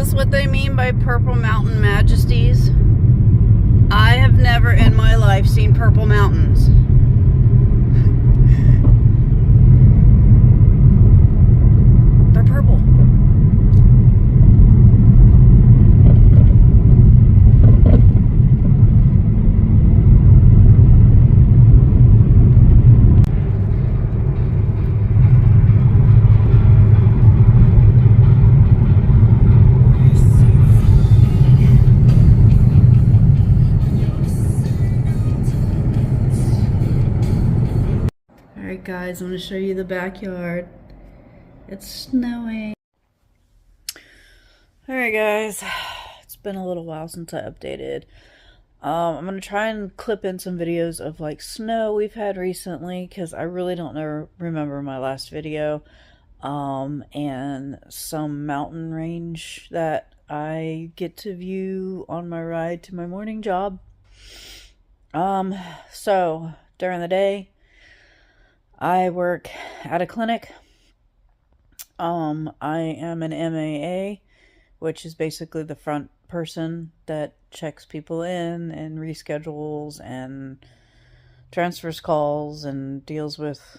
this what they mean by purple mountain majesties? I have never in my life seen purple mountains. They're purple. Alright guys, I'm going to show you the backyard. It's snowing. Alright guys, it's been a little while since I updated. I'm going to try and clip in some videos of like snow we've had recently, because I really don't remember my last video. And some mountain range that I get to view on my ride to my morning job. So during the day, I work at a clinic. I am an MAA, which is basically the front person that checks people in and reschedules and transfers calls and deals with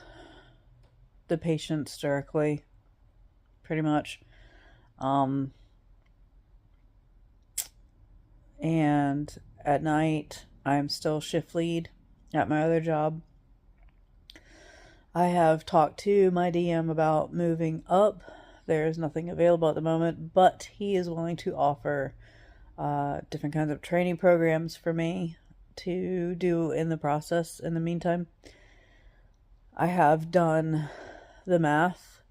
the patients directly, pretty much. And at night, I'm still shift lead at my other job. I have talked to my DM about moving up. There is nothing available at the moment, but he is willing to offer different kinds of training programs for me to do in the process in the meantime. I have done the math.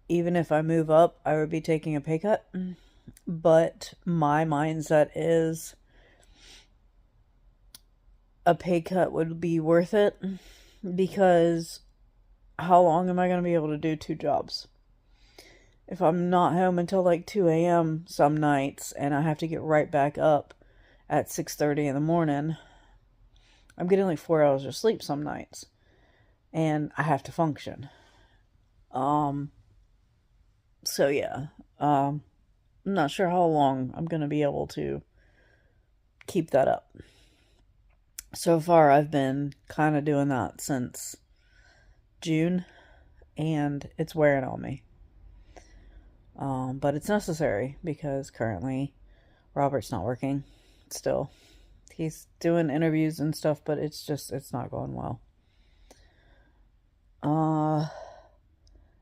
Even if I move up, I would be taking a pay cut. But my mindset is a pay cut would be worth it. Because how long am I going to be able to do 2 jobs? If I'm not home until like 2 a.m. some nights and I have to get right back up at 6:30 in the morning, I'm getting like 4 hours of sleep some nights. And I have to function. So yeah. I'm not sure how long I'm going to be able to keep that up. So far, I've been kind of doing that since June, and it's wearing on me. But it's necessary because currently Robert's not working still. He's doing interviews and stuff, but it's not going well. I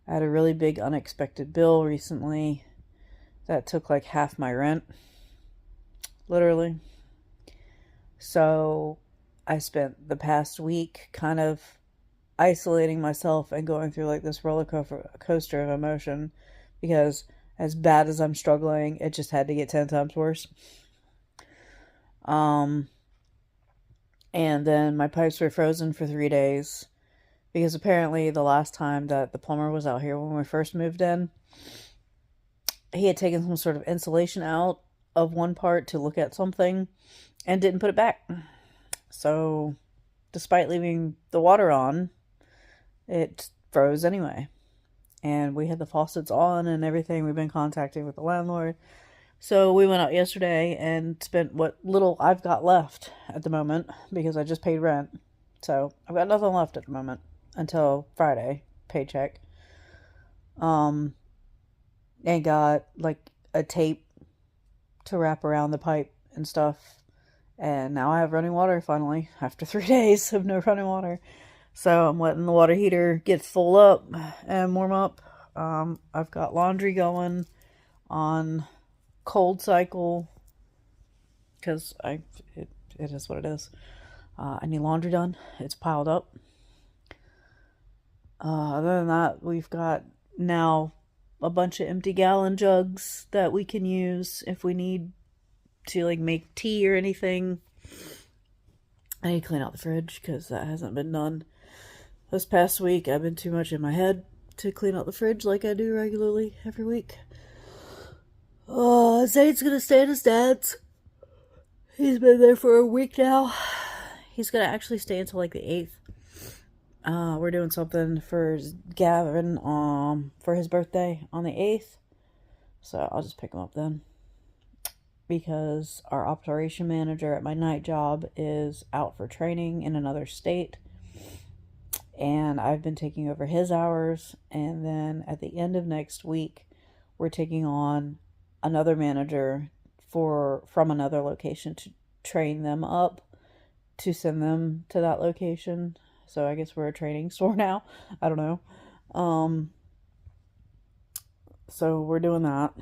had a really big unexpected bill recently that took like half my rent. Literally. So I spent the past week kind of isolating myself and going through like this roller coaster of emotion, because as bad as I'm struggling, it just had to get 10 times worse. And then my pipes were frozen for 3 days because apparently the last time that the plumber was out here when we first moved in, he had taken some sort of insulation out of one part to look at something and didn't put it back. So, despite leaving the water on, it froze anyway. And we had the faucets on and everything. We've been contacting with the landlord. So, we went out yesterday and spent what little I've got left at the moment, because I just paid rent. So, I've got nothing left at the moment until Friday, paycheck. And got like a tape to wrap around the pipe and stuff. And now I have running water finally, after 3 days of no running water. So I'm letting the water heater get full up and warm up. I've got laundry going on cold cycle, because it is what it is. I need laundry done. It's piled up. Other than that, we've got now a bunch of empty gallon jugs that we can use if we need to like make tea or anything. I need to clean out the fridge because that hasn't been done this past week. I've been too much in my head to clean out the fridge like I do regularly every week. Zane's gonna stay at his dad's. He's been there for a week now. He's gonna actually stay until like the 8th. We're doing something for Gavin for his birthday on the 8th. So I'll just pick them up then. Because our operation manager at my night job is out for training in another state. And I've been taking over his hours. And then at the end of next week, we're taking on another manager from another location to train them up to send them to that location. So I guess we're a training store now. I don't know. So we're doing that.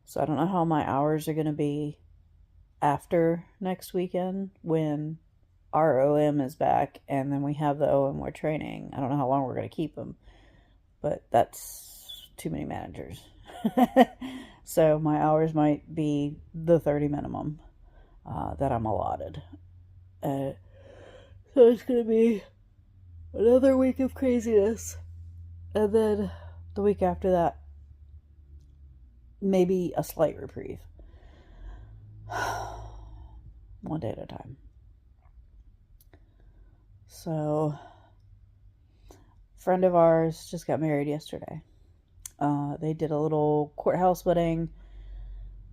So I don't know how my hours are going to be after next weekend when our OM is back and then we have the OM we're training. I don't know how long we're going to keep them, but that's too many managers. So my hours might be the 30 minimum that I'm allotted. So it's going to be another week of craziness. And then the week after that, maybe a slight reprieve. One day at a time. So, a friend of ours just got married yesterday. They did a little courthouse wedding,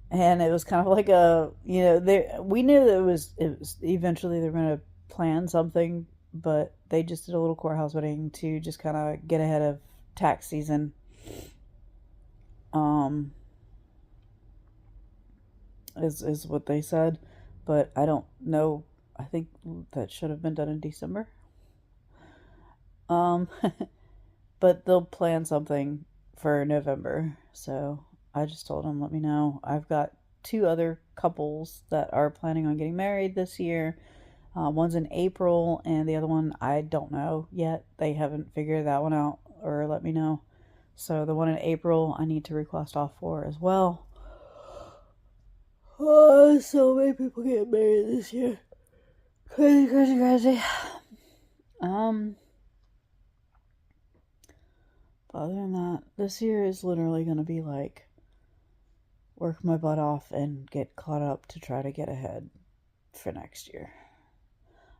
and it was kind of like we knew that it was eventually they were going to plan something, but they just did a little courthouse wedding to just kind of get ahead of tax season. Is what they said, but I don't know. I think that should have been done in December. But they'll plan something for November. So I just told them, let me know. I've got 2 other couples that are planning on getting married this year. One's in April, and the other one, I don't know yet. They haven't figured that one out or let me know. So the one in April, I need to request off for as well. Oh, so many people get married this year. Crazy, crazy, crazy. Other than that, this year is literally going to be like work my butt off and get caught up to try to get ahead for next year.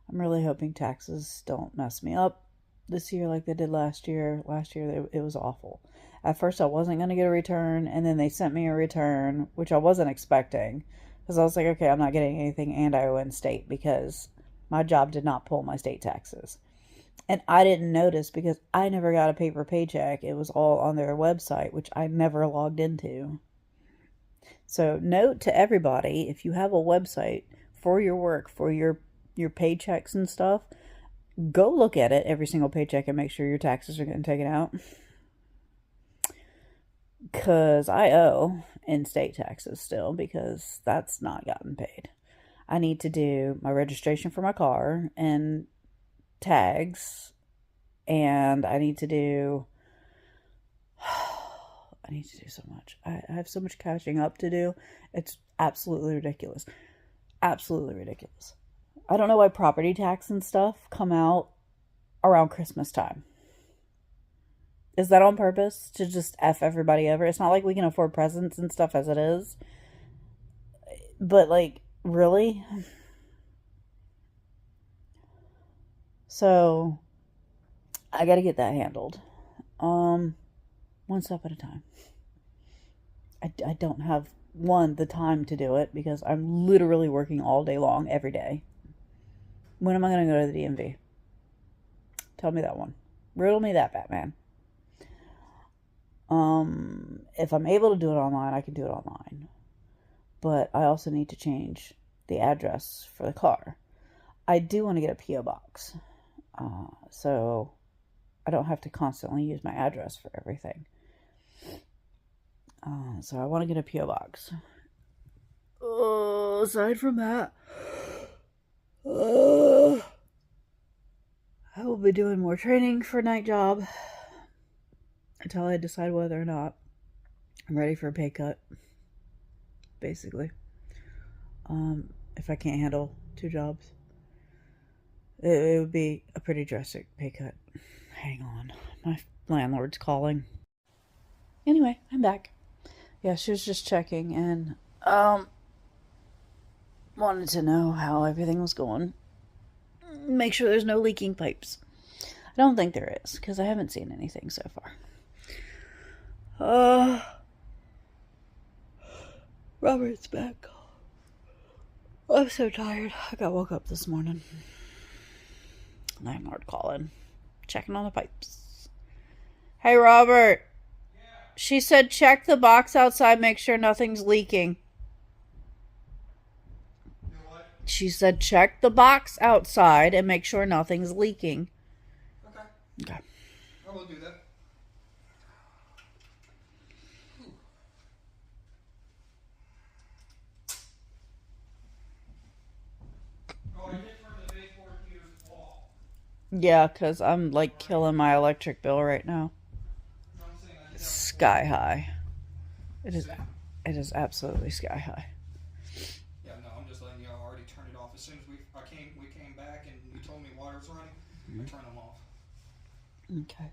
I'm really hoping taxes don't mess me up this year like they did last year. Last year, it was awful. At first, I wasn't going to get a return, and then they sent me a return, which I wasn't expecting. Because I was like, okay, I'm not getting anything, and I owe in state because my job did not pull my state taxes. And I didn't notice because I never got a paper paycheck. It was all on their website, which I never logged into. So note to everybody, if you have a website for your work, for your paychecks and stuff, go look at it every single paycheck and make sure your taxes are getting taken out. Because I owe in-state taxes still because that's not gotten paid. I need to do my registration for my car and tags, and I need to do so much. I have so much catching up to do. It's absolutely ridiculous. Absolutely ridiculous. I don't know why property tax and stuff come out around Christmas time. Is that on purpose to just F everybody over? It's not like we can afford presents and stuff as it is. But, like, really? So, I gotta get that handled. One step at a time. I don't have, the time to do it because I'm literally working all day long every day. When am I gonna go to the DMV? Tell me that one. Riddle me that, Batman. If I'm able to do it online, I can do it online. But I also need to change the address for the car. I do want to get a P.O. box. So I don't have to constantly use my address for everything. So I want to get a P.O. box. Aside from that, I will be doing more training for night job until I decide whether or not I'm ready for a pay cut, basically. If I can't handle 2 jobs, it would be a pretty drastic pay cut. Hang on, my landlord's calling. Anyway, I'm back. Yeah, she was just checking and wanted to know how everything was going. Make sure there's no leaking pipes. I don't think there is, because I haven't seen anything so far. Robert's back. I'm so tired. I got woke up this morning. Landlord calling. Checking on the pipes. Hey, Robert. Yeah. She said check the box outside, make sure nothing's leaking. You know what? She said check the box outside and make sure nothing's leaking. Okay. Okay. I will do that. Oh, I did turn the baseboard heaters off. Yeah, because I'm like killing my electric bill right now. I'm saying I did It's that sky high. It is. See? It is absolutely sky high. Yeah, no, I'm just letting you know I already turned it off. As soon as we came back and you told me water was running, I turned them off. Okay.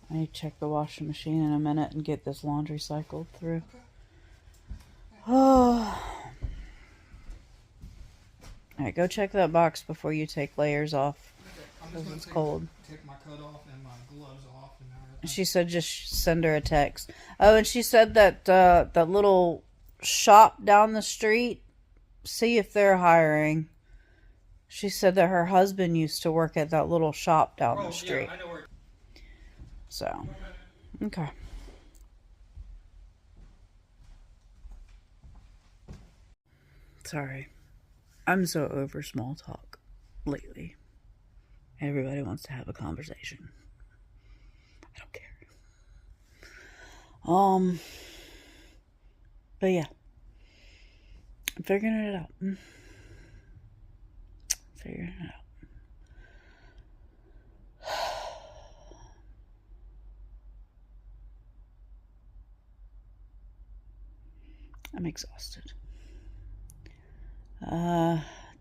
I need to check the washing machine in a minute and get this laundry cycled through. Okay. Oh. Alright, go check that box before you take layers off. Okay. I'm just Because gonna it's cold. take my coat off and my gloves off and everything. She said just send her a text. Oh, and she said that that little shop down the street, see if they're hiring. She said that her husband used to work at that little shop down the street. Yeah, I know where. So, okay. Sorry. I'm so over small talk lately. Everybody wants to have a conversation. I don't care. But yeah. I'm figuring it out. Figuring it out. I'm exhausted.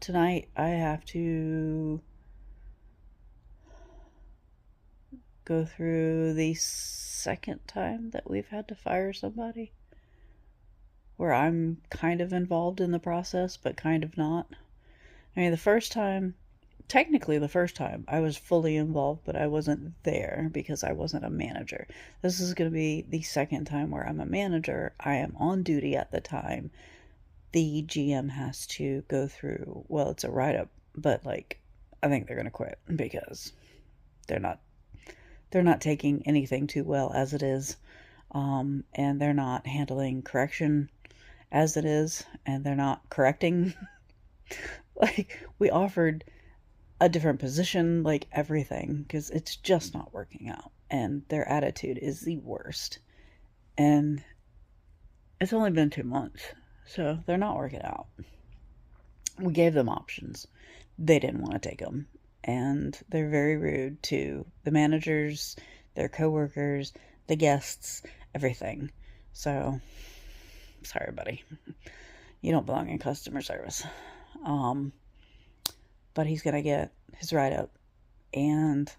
Tonight I have to go through the second time that we've had to fire somebody, where I'm kind of involved in the process, but kind of not. I mean, technically the first time, I was fully involved, but I wasn't there because I wasn't a manager. This is going to be the second time where I'm a manager. I am on duty at the time. The GM has to go through, well, it's a write-up, but like, I think they're going to quit because they're not taking anything too well as it is, and they're not handling correction as it is, and they're not correcting. Like, we offered a different position, like everything, because it's just not working out, and their attitude is the worst. And it's only been 2 months, so they're not working out. We gave them options. They didn't want to take them. And they're very rude to the managers, their coworkers, the guests, everything. So, sorry, buddy. You don't belong in customer service. But he's gonna get his write-up, and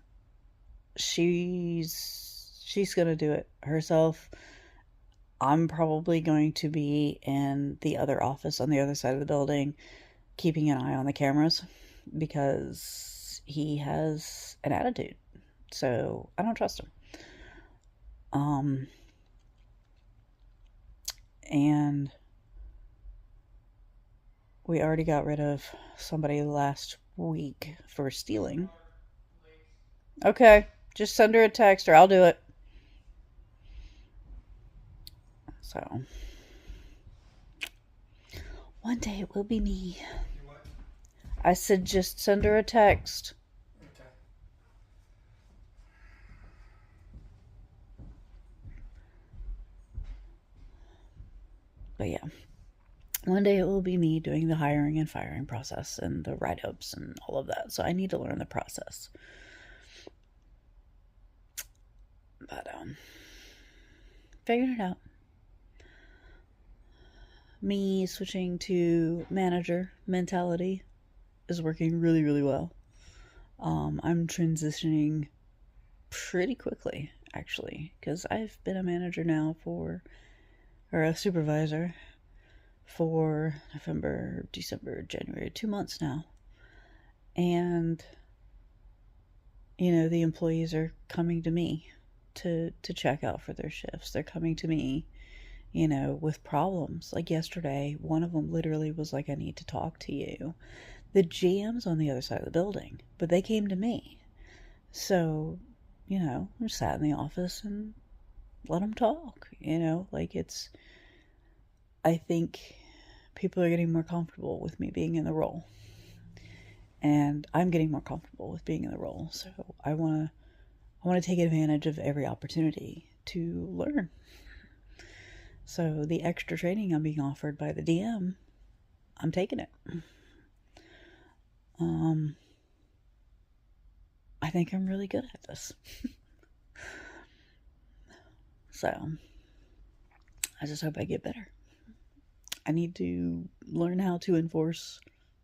she's gonna do it herself. I'm probably going to be in the other office on the other side of the building, keeping an eye on the cameras, because he has an attitude. So I don't trust him. And we already got rid of somebody last week for stealing. Okay, just send her a text or I'll do it. So, one day it will be me. I said just send her a text. Okay. But yeah, one day it will be me doing the hiring and firing process and the write-ups and all of that. So I need to learn the process. But figuring it out. Me switching to manager mentality is working really, really well. I'm transitioning pretty quickly, actually, because I've been a manager now or a supervisor for November, December, January, 2 months now. And, the employees are coming to me to check out for their shifts. They're coming to me you know, with problems. Like yesterday, one of them literally was like, I need to talk to you. The GM's on the other side of the building, but they came to me. So, you know, I sat in the office and let them talk, you know, like I think people are getting more comfortable with me being in the role. And I'm getting more comfortable with being in the role. So I want to take advantage of every opportunity to learn. So the extra training I'm being offered by the DM, I'm taking it. I think I'm really good at this. So I just hope I get better. I need to learn how to enforce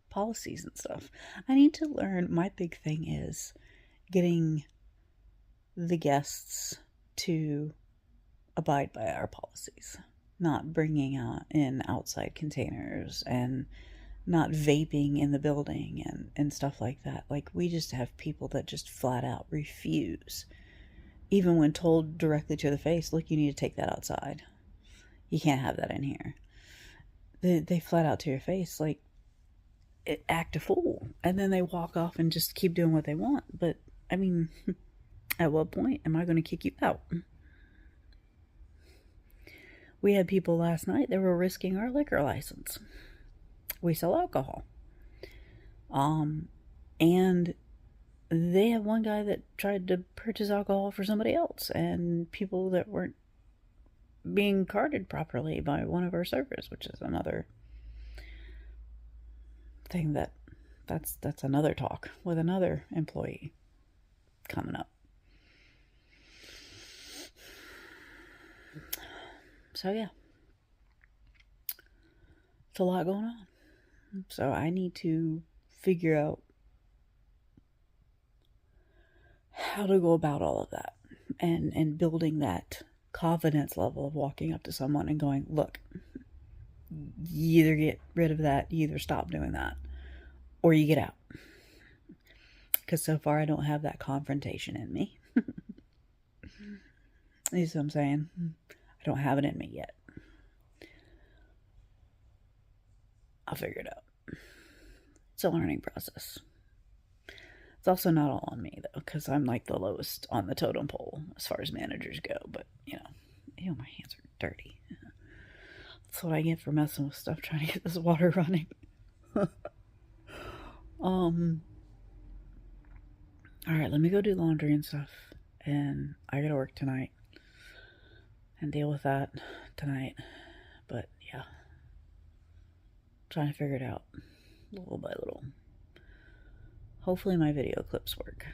policies and stuff. I need to learn. My big thing is getting the guests to abide by our policies, not bringing in outside containers and not vaping in the building and stuff like that. Like, we just have people that just flat out refuse, even when told directly to the face, look, you need to take that outside. You can't have that in here. They flat out to your face, like, act a fool. And then they walk off and just keep doing what they want. But, I mean, at what point am I going to kick you out? We had people last night that were risking our liquor license. We sell alcohol. And they have one guy that tried to purchase alcohol for somebody else, and people that weren't being carded properly by one of our servers, which is another thing that's another talk with another employee coming up. So yeah, it's a lot going on. So I need to figure out how to go about all of that and building that confidence level of walking up to someone and going, look, you either get rid of that, you either stop doing that, or you get out. Because so far I don't have that confrontation in me. You see what I'm saying? I don't have it in me yet. I'll figure it out. It's a learning process. It's also not all on me, though, because I'm like the lowest on the totem pole as far as managers go. But, you know, ew, my hands are dirty. That's what I get for messing with stuff, trying to get this water running. Alright, let me go do laundry and stuff. And I gotta work tonight. And deal with that tonight. But, yeah. Trying to figure it out little by little. Hopefully my video clips work.